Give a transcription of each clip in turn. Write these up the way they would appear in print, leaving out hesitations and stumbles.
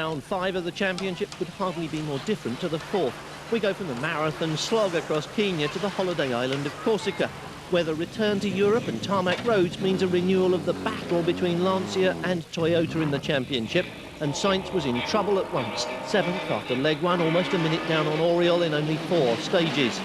Round 5 of the championship could hardly be more different to the fourth. We go from the marathon slog across Kenya to the holiday island of Corsica, where the return to Europe and tarmac roads means a renewal of the battle between Lancia and Toyota in the championship, and Sainz was in trouble at once. 7th after leg 1, almost a minute down on Oriol in only 4 stages.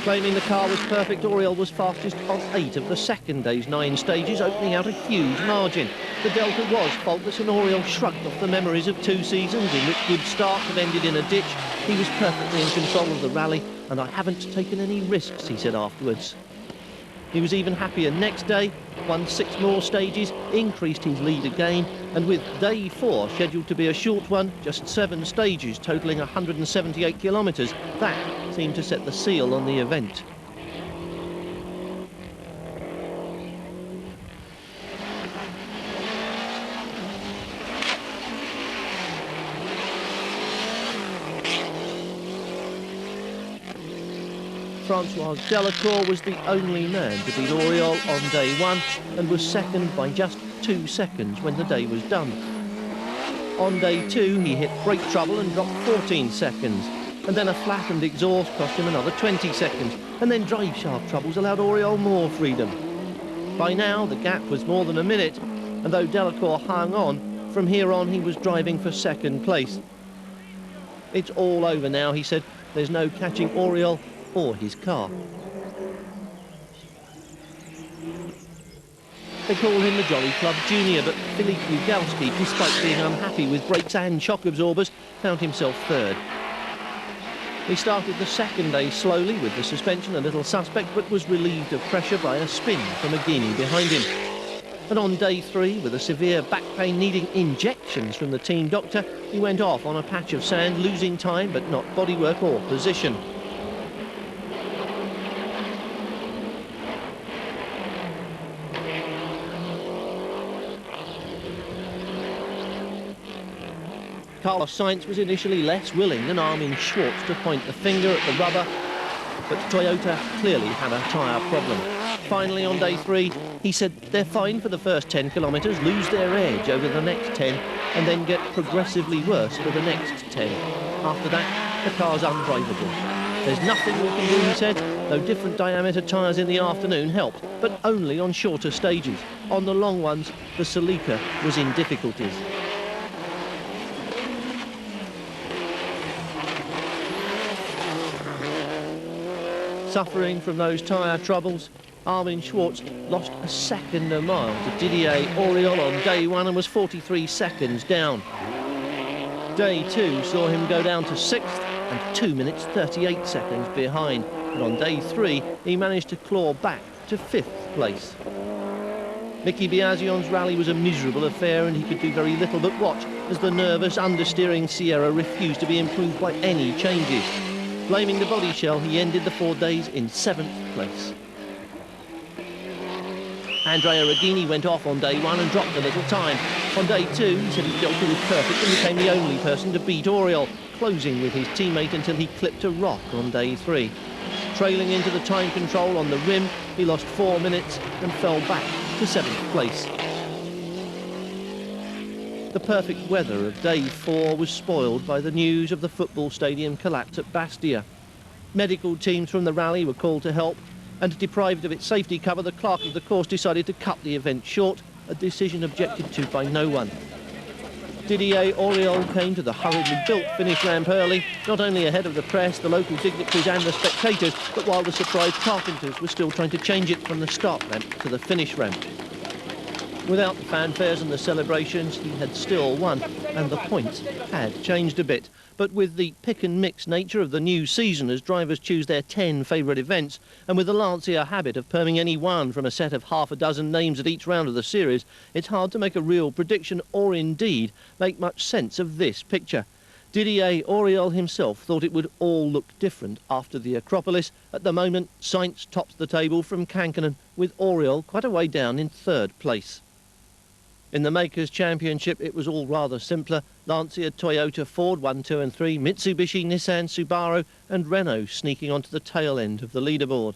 Claiming the car was perfect, Oriol was fastest on 8 of the second day's 9 stages, opening out a huge margin. The delta was faultless, and Oriol shrugged off the memories of 2 seasons in which good starts had ended in a ditch. He was perfectly in control of the rally, and I haven't taken any risks, he said afterwards. He was even happier next day, won 6 more stages, increased his lead again, and with day 4 scheduled to be a short one, just 7 stages totalling 178 kilometres, that seemed to set the seal on the event. Francois Delacour was the only man to beat Oriol on day 1 and was second by just 2 seconds when the day was done. On day 2 he hit brake trouble and dropped 14 seconds, and then a flattened exhaust cost him another 20 seconds, and then drive shaft troubles allowed Oriol more freedom. By now the gap was more than a minute, and though Delacour hung on, from here on he was driving for 2nd place. It's all over now, he said. There's no catching Oriol or his car. They call him the Jolly Club Junior, but Philippe Ugalski, despite being unhappy with brakes and shock absorbers, found himself 3rd. He started the 2nd day slowly with the suspension a little suspect, but was relieved of pressure by a spin from a Guinea behind him. And on day 3, with a severe back pain needing injections from the team doctor, he went off on a patch of sand, losing time but not bodywork or position. Carlos Sainz was initially less willing than Armin Schwartz to point the finger at the rubber, but Toyota clearly had a tyre problem. Finally, on day 3, he said they're fine for the first 10 kilometres, lose their edge over the next 10, and then get progressively worse for the next 10. After that, the car's undrivable. There's nothing we can do, he said, though different diameter tyres in the afternoon helped, but only on shorter stages. On the long ones, the Celica was in difficulties. Suffering from those tyre troubles, Armin Schwartz lost a second a mile to Didier Auriol on day 1 and was 43 seconds down. Day 2 saw him go down to 6th and 2 minutes 38 seconds behind. And on day 3, he managed to claw back to 5th place. Mickey Biazion's rally was a miserable affair, and he could do very little but watch as the nervous, understeering Sierra refused to be improved by any changes. Blaming the body shell, he ended the 4 days in 7th place. Andrea Reghini went off on day 1 and dropped a little time. On day 2, he said his delta was perfect and became the only person to beat Auriol, closing with his teammate until he clipped a rock on day 3. Trailing into the time control on the rim, he lost 4 minutes and fell back to 7th place. The perfect weather of day 4 was spoiled by the news of the football stadium collapse at Bastia. Medical teams from the rally were called to help, and deprived of its safety cover, the clerk of the course decided to cut the event short, a decision objected to by no one. Didier Auriol came to the hurriedly built finish ramp early, not only ahead of the press, the local dignitaries and the spectators, but while the surprised carpenters were still trying to change it from the start ramp to the finish ramp. Without the fanfares and the celebrations, he had still won, and the points had changed a bit. But with the pick and mix nature of the new season as drivers choose their 10 favourite events, and with the Lancia habit of perming any one from a set of half a dozen names at each round of the series, it's hard to make a real prediction or indeed make much sense of this picture. Didier Auriol himself thought it would all look different after the Acropolis. At the moment, Sainz tops the table from Kankkunen, with Auriol quite a way down in 3rd place. In the Makers' Championship, it was all rather simpler. Lancia, Toyota, Ford 1, 2 and 3, Mitsubishi, Nissan, Subaru and Renault sneaking onto the tail end of the leaderboard.